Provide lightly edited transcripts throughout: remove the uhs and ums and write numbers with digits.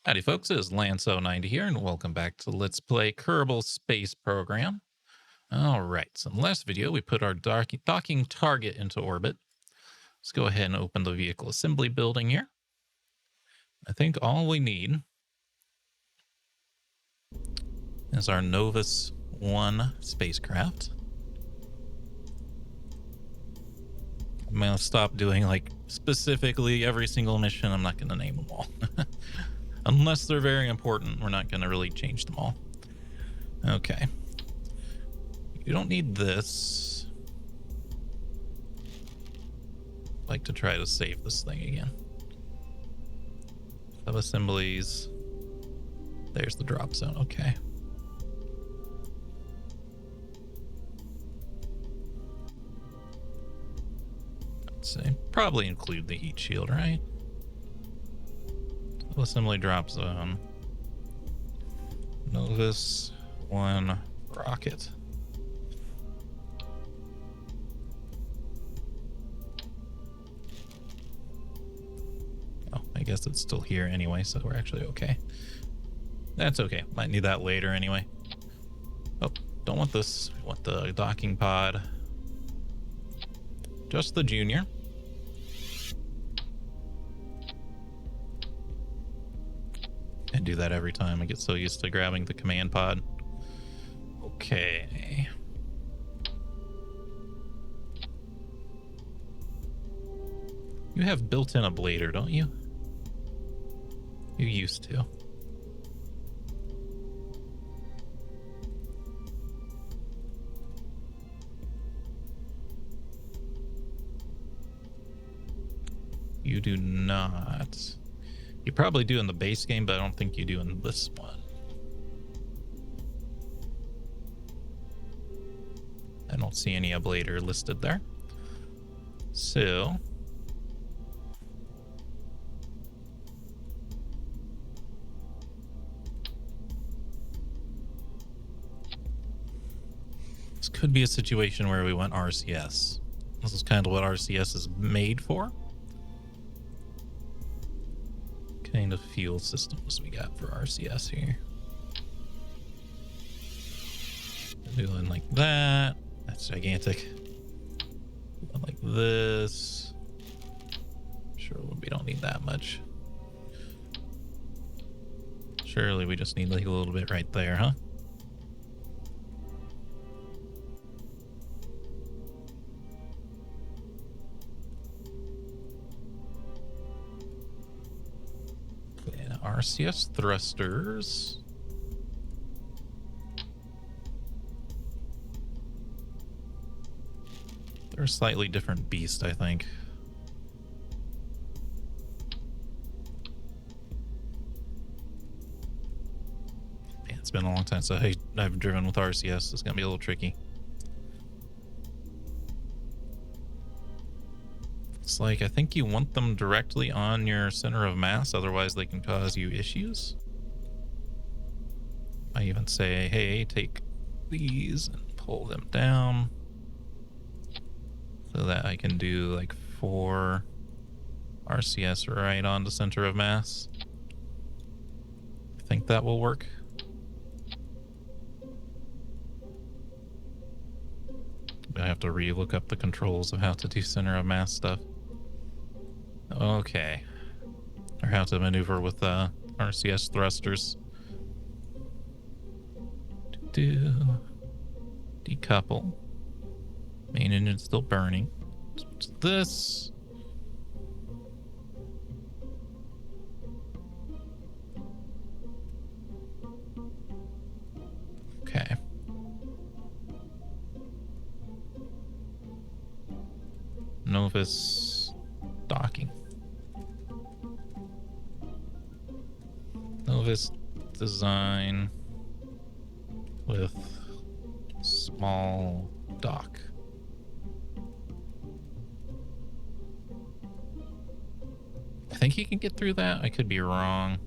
Howdy folks, it is Lanso90 here, and welcome back to Let's Play Kerbal Space Program. Alright, so in the last video we put our docking target into orbit. Let's go ahead and open the vehicle assembly building here. I think all we need is our Novus 1 spacecraft. I'm going to stop doing like specifically every single mission. I'm not going to name them all. Unless they're very important, we're not going to really change them all. Okay. You don't need this. I'd like to try to save this thing again. Sub-assemblies. There's the drop zone. Okay. Let's see. Probably include the heat shield, right? Assembly drop zone. Novus 1 rocket. Oh, I guess it's still here anyway, so we're actually okay. That's okay. Might need that later anyway. Oh, don't want this. We want the docking pod. Just the junior. I do that every time. I get so used to grabbing the command pod. Okay. You have built-in ablator, don't you? You used to. You do not. You probably do in the base game, but I don't think you do in this one. I don't see any ablator listed there. So this could be a situation where we want RCS. This is kind of what RCS is made for. Kind of fuel systems we got for RCS here. Doing like that. That's gigantic. Doing like this. Sure, we don't need that much. Surely we just need like a little bit right there, huh? RCS thrusters. They're a slightly different beast, I think. Man, it's been a long time since I've driven with RCS. It's gonna be a little tricky. It's like, I think you want them directly on your center of mass, otherwise they can cause you issues. I even say, hey, take these and pull them down so that I can do like 4 RCS right on the center of mass. I think that will work. I have to re-look up the controls of how to do center of mass stuff. Okay. Or how to maneuver with RCS thrusters. Decouple. Main engine still burning. What's this? Okay. Novus docking. Novus design with small dock. I think you can get through that. I could be wrong.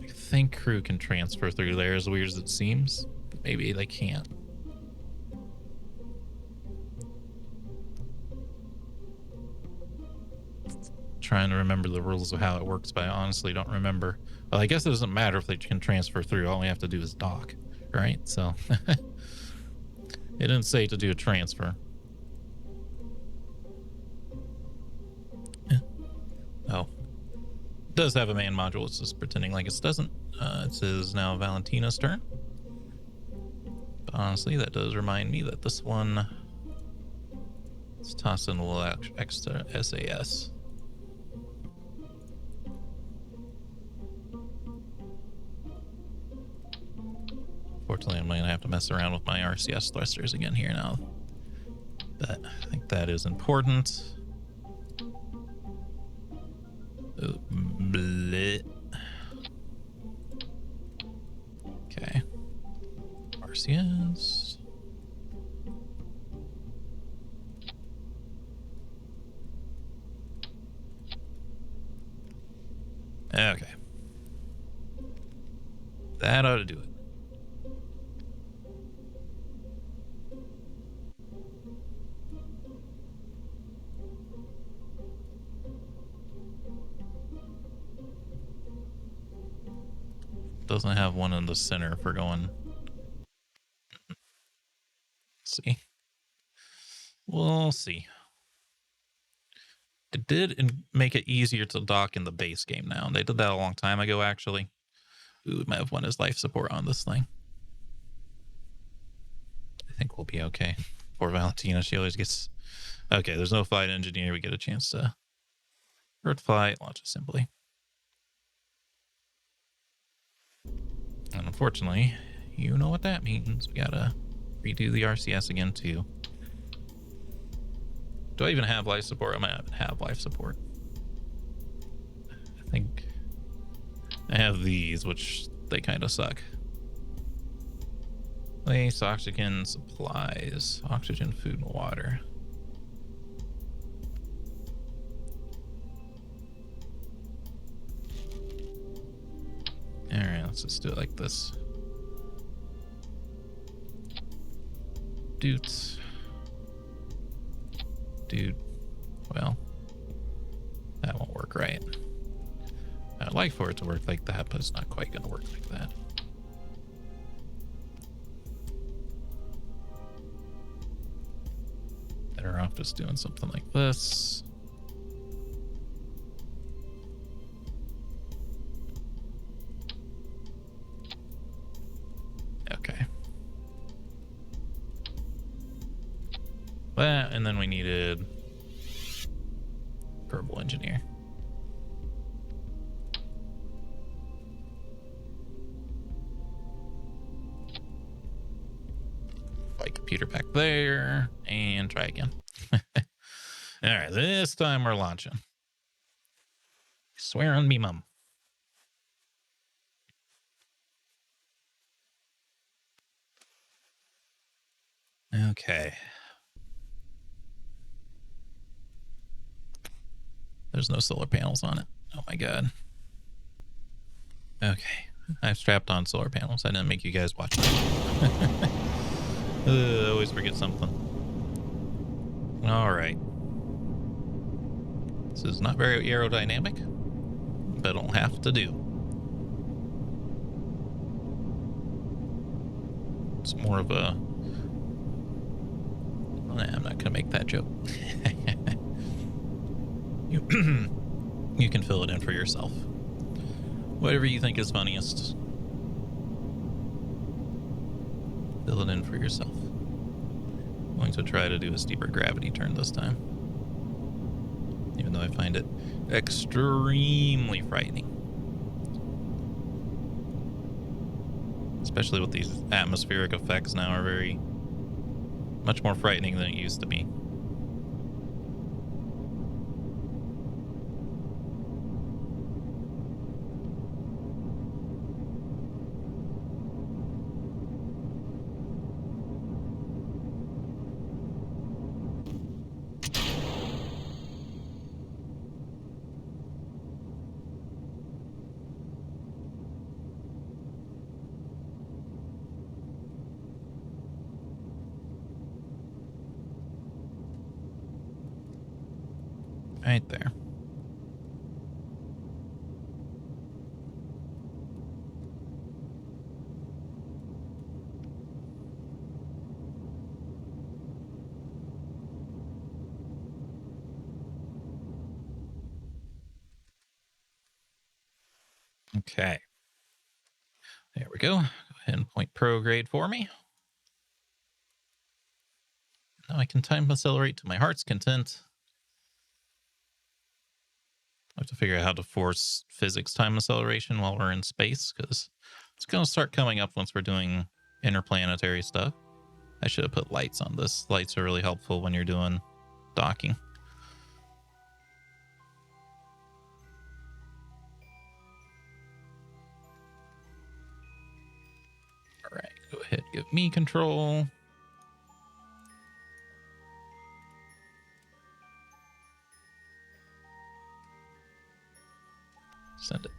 I think crew can transfer through there, as weird as it seems. But maybe they can't. trying to remember the rules of how it works, but I honestly don't remember. Well, I guess it doesn't matter if they can transfer through. All we have to do is dock, right? So it didn't say to do a transfer. Yeah. Oh. It does have a man module. It's just pretending like it doesn't. It says now Valentina's turn. But honestly, that does remind me that this one... Let's toss in a little extra SAS. Fortunately, I'm going to have to mess around with my RCS thrusters again here now. But I think that is important. Bleh. Okay. RCS. Okay. That ought to do it. Doesn't have one in the center for going. Let's see. We'll see. It did make it easier to dock in the base game now. They did that a long time ago, actually. Ooh, we might have won his life support on this thing. I think we'll be okay. Poor Valentina, she always gets... Okay, there's no flight engineer. We get a chance to Earth flight, launch assembly. And unfortunately, you know what that means. We gotta redo the RCS again, too. Do I even have life support? I might not have life support. I think I have these, which they kind of suck. Place, oxygen, supplies, oxygen, food, and water. All right, let's just do it like this. Dude. Well, that won't work right. I'd like for it to work like that, but it's not quite going to work like that. Better off just doing something like this. Okay. That, and then we needed Kerbal engineer. Flight computer back there, and try again. All right, this time we're launching. Swear on me, mum. Okay. There's no solar panels on it. Oh my god. Okay. I've strapped on solar panels. I didn't make you guys watch it. I always forget something. All right. This is not very aerodynamic, but it'll have to do. It's more of a... I'm not going to make that joke. You can fill it in for yourself. Whatever you think is funniest. Fill it in for yourself. I'm going to try to do a steeper gravity turn this time. Even though I find it extremely frightening. Especially with these atmospheric effects now are very... much more frightening than it used to be. Right there. Okay. There we go. Go ahead and point prograde for me. Now I can time accelerate to my heart's content. I have to figure out how to force physics time acceleration while we're in space, because it's going to start coming up once we're doing interplanetary stuff. I should have put lights on this. Lights are really helpful when you're doing docking. All right, go ahead, give me control. Send it.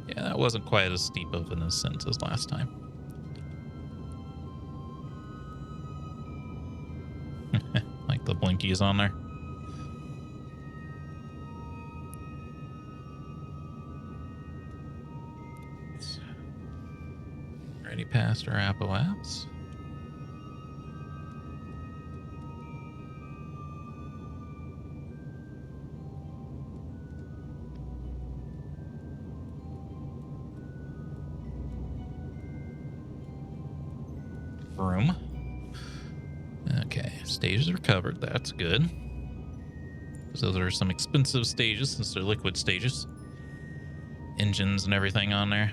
Yeah, that wasn't quite as steep of an ascent as last time. Like the blinkies on there. Already past our apoapse. Room. Okay, stages are covered. That's good. Because those are some expensive stages since they're liquid stages. Engines and everything on there.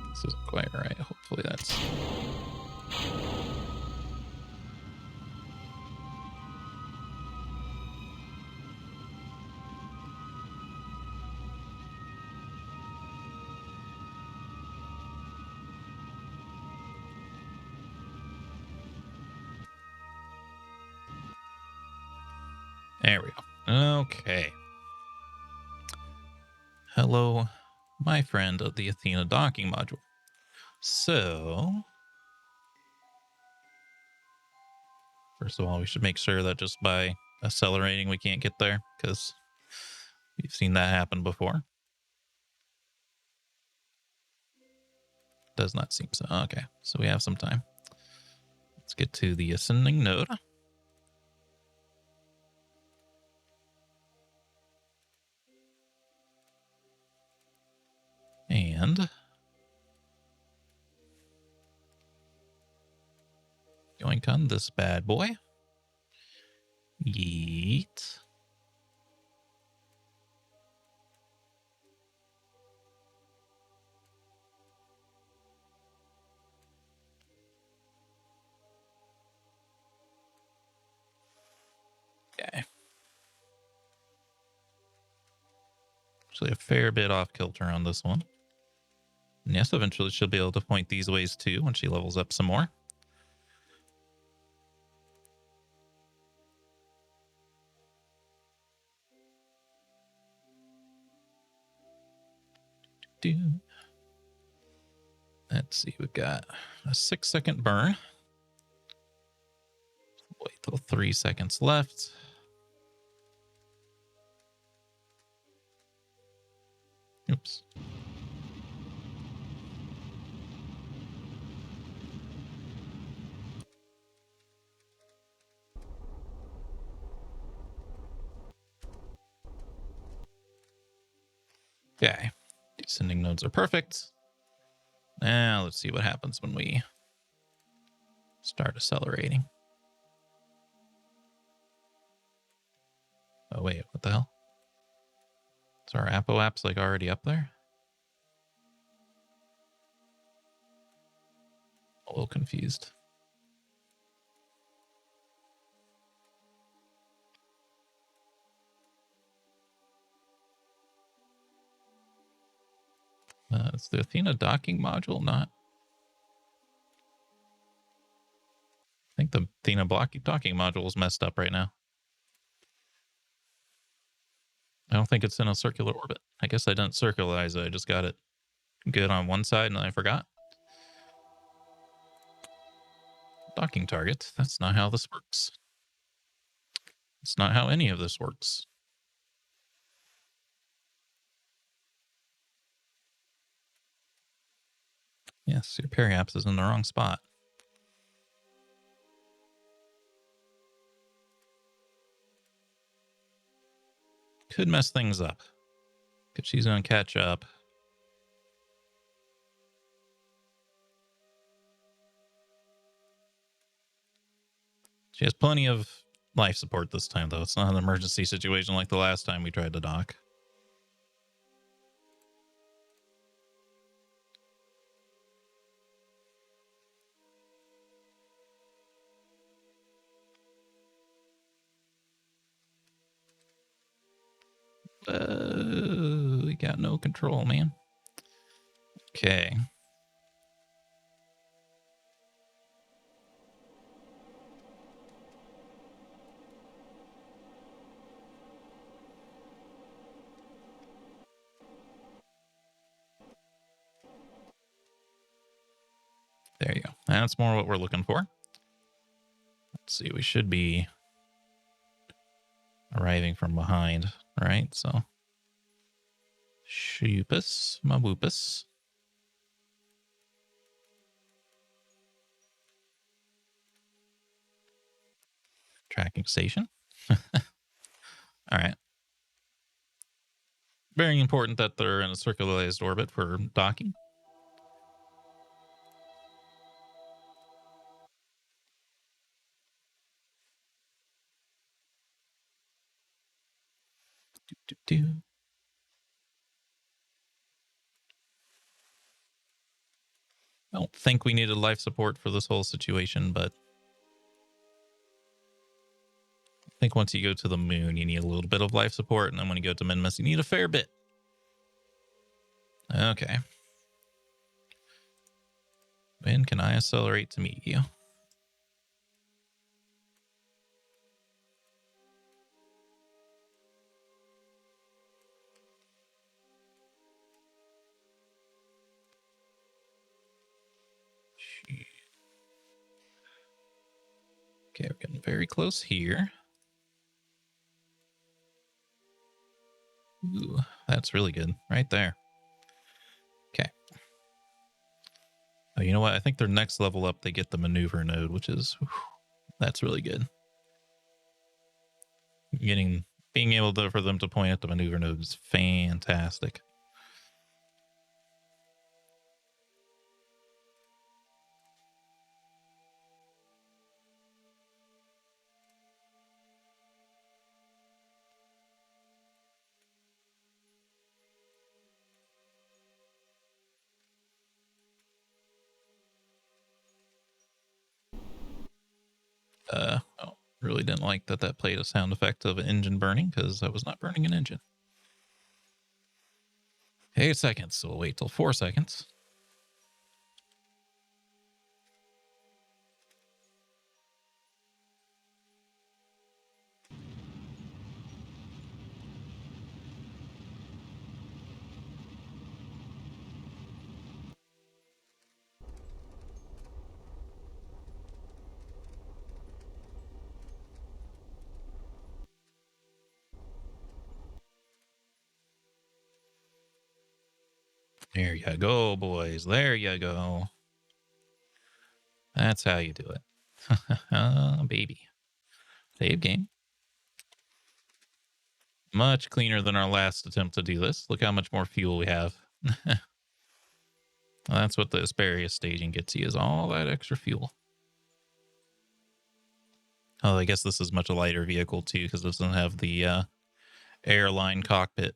This isn't quite right. Hopefully that's... There we go. Okay. Hello, my friend of the Athena docking module. So, first of all, we should make sure that just by accelerating we can't get there, because we've seen that happen before. Does not seem so. Okay, so we have some time. Let's get to the ascending node. And yoink on this bad boy. Yeet. Okay. Actually, a fair bit off kilter on this one. And yes, eventually she'll be able to point these ways too when she levels up some more. Let's see, we've got a 6-second burn. Wait till 3 seconds left. Oops. Okay. Descending nodes are perfect. Now let's see what happens when we start accelerating. Oh, wait, what the hell? Is our apoapse like already up there? A little confused. Is the Athena docking module not? I think the Athena docking module is messed up right now. I don't think it's in a circular orbit. I guess I didn't circularize it. I just got it good on one side and then I forgot. Docking target. That's not how this works. It's not how any of this works. Yes, your periaps is in the wrong spot. Could mess things up. Because she's going to catch up. She has plenty of life support this time, though. It's not an emergency situation like the last time we tried to dock. We got no control, man. Okay. There you go. That's more what we're looking for. Let's see. We should be arriving from behind, right? So, shoopus, maboopus. Tracking station. All right. Very important that they're in a circularized orbit for docking. I don't think we needed life support for this whole situation, but I think once you go to the moon, you need a little bit of life support, and then when you go to Minmus, you need a fair bit. Okay. When can I accelerate to meet you? Okay, we're getting very close here. Ooh, that's really good. Right there. Okay. Oh, you know what? I think their next level up, they get the maneuver node, which is... Whew, that's really good. Being able to, for them to point at the maneuver node is fantastic. Oh, really didn't like that played a sound effect of an engine burning, because I was not burning an engine. 8 seconds, so we'll wait till 4 seconds. There you go, boys. There you go. That's how you do it. Baby. Save game. Much cleaner than our last attempt to do this. Look how much more fuel we have. Well, that's what the Asperius staging gets you, is all that extra fuel. Oh, I guess this is much a lighter vehicle, too, because this doesn't have the airline cockpit.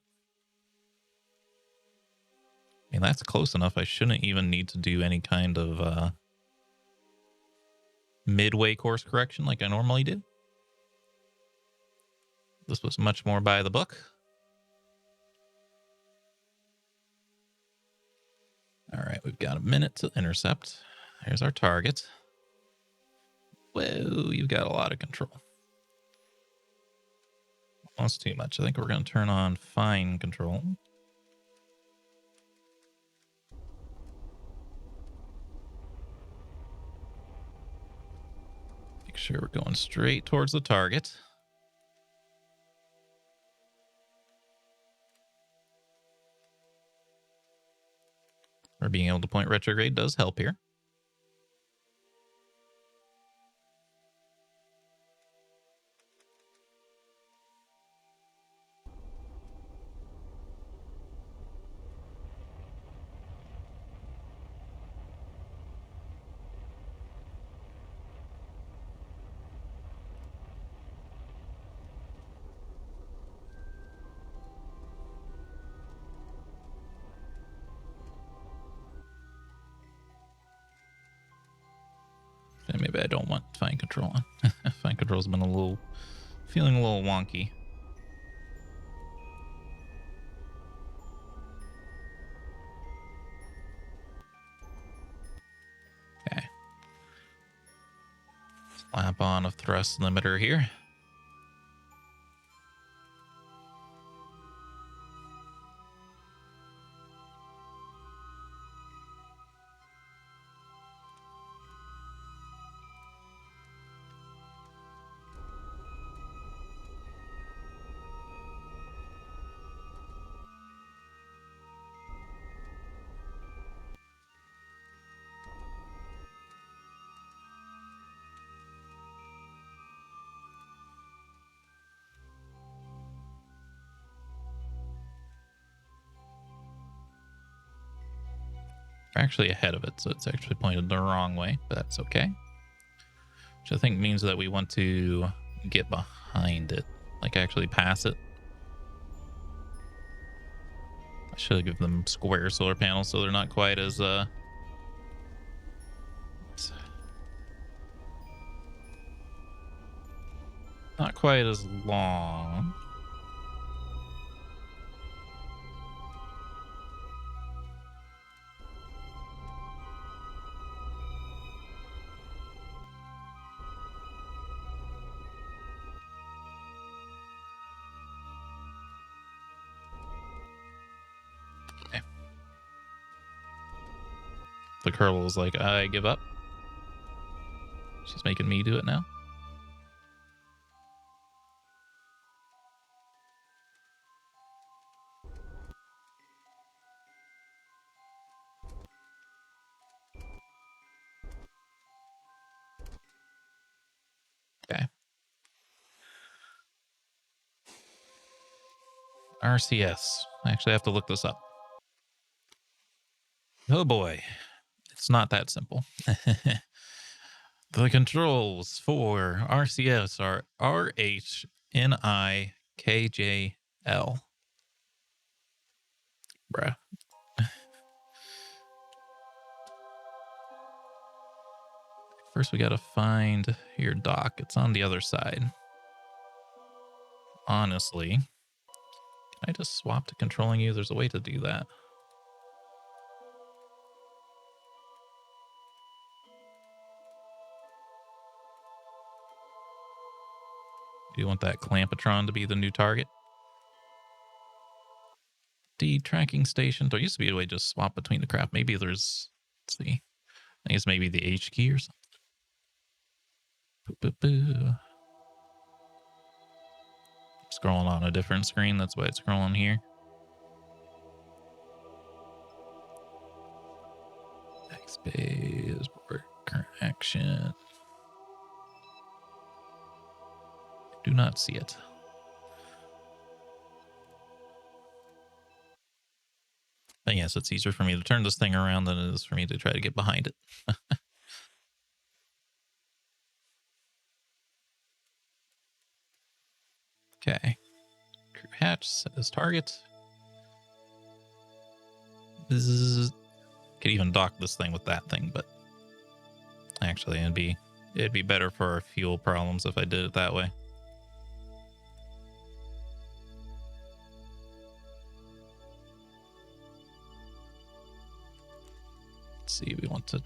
I mean, that's close enough. I shouldn't even need to do any kind of midway course correction like I normally do. This was much more by the book. All right, we've got a minute to intercept. Here's our target. Whoa, you've got a lot of control. Almost too much. I think we're going to turn on fine control. Make sure we're going straight towards the target. Or being able to point retrograde does help here. And maybe I don't want fine control on. Fine control's been feeling a little wonky. Okay. Slap on a thrust limiter here. We're actually ahead of it, so it's actually pointed the wrong way, but that's okay. Which I think means that we want to get behind it, like actually pass it. I should give them square solar panels so they're not quite as not quite as long. Okay. The Kerbal is like, I give up. She's making me do it now. Okay. RCS. I actually have to look this up. Oh boy. It's not that simple. The controls for RCS are RHNIKJL. Bruh. First, we gotta find your dock. It's on the other side. Honestly, can I just swap to controlling you? There's a way to do that. Do you want that Clampatron to be the new target? The tracking station. There used to be a way to just swap between the craft. Maybe there's, let's see. I think it's maybe the H key or something. Boo, boo, boo. Scrolling on a different screen. That's why it's scrolling here. Backspace, current action. Do not see it. But yes, it's easier for me to turn this thing around than it is for me to try to get behind it. Okay. Crew hatch, set as target. Bzzz. Could even dock this thing with that thing, but actually it'd be better for our fuel problems if I did it that way. Let's see, we want to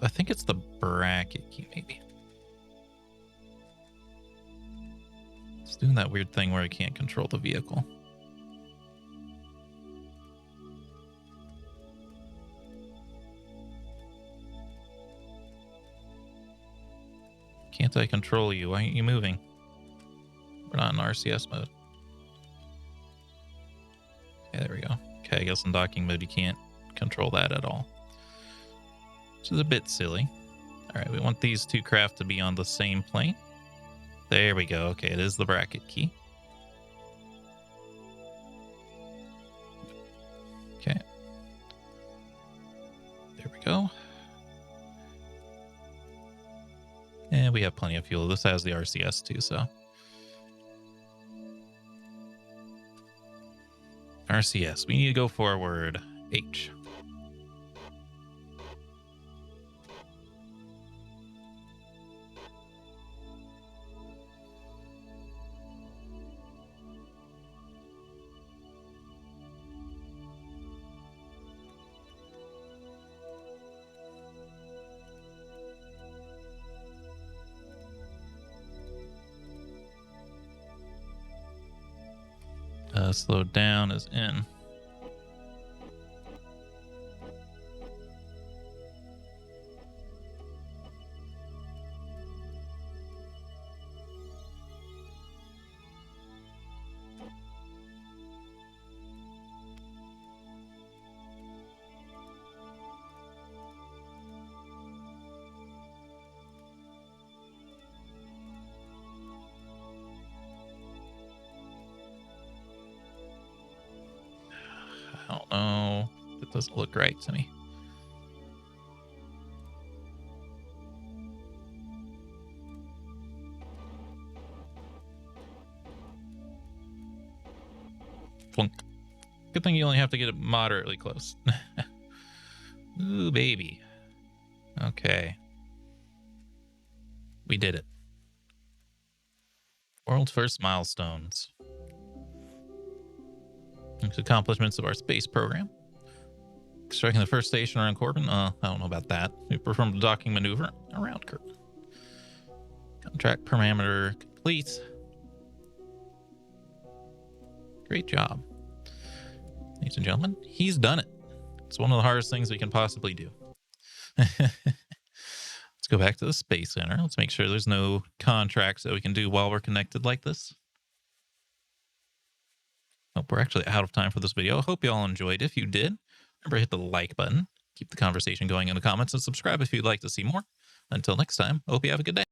I think it's the bracket key maybe. It's doing that weird thing where I can't control the vehicle. Can't I control you? Why aren't you moving? We're not in RCS mode. Okay, there we go. Okay, I guess in docking mode you can't control that at all, which is a bit silly. All right, we want these two craft to be on the same plane. There we go. Okay, it is the bracket key. Okay. There we go. And we have plenty of fuel. This has the RCS too, so. RCS, we need to go forward. H. Slow down is in. I don't know. That doesn't look right to me. Flunk. Good thing you only have to get it moderately close. Ooh, baby. Okay. We did it. World's first milestones. Next accomplishments of our space program. Striking the first station around Corbin. I don't know about that. We performed a docking maneuver around Corbin. Contract parameter complete. Great job. Ladies and gentlemen, he's done it. It's one of the hardest things we can possibly do. Let's go back to the Space Center. Let's make sure there's no contracts that we can do while we're connected like this. Oh, we're actually out of time for this video. I hope you all enjoyed. If you did, remember hit the like button. Keep the conversation going in the comments and subscribe if you'd like to see more. Until next time, I hope you have a good day.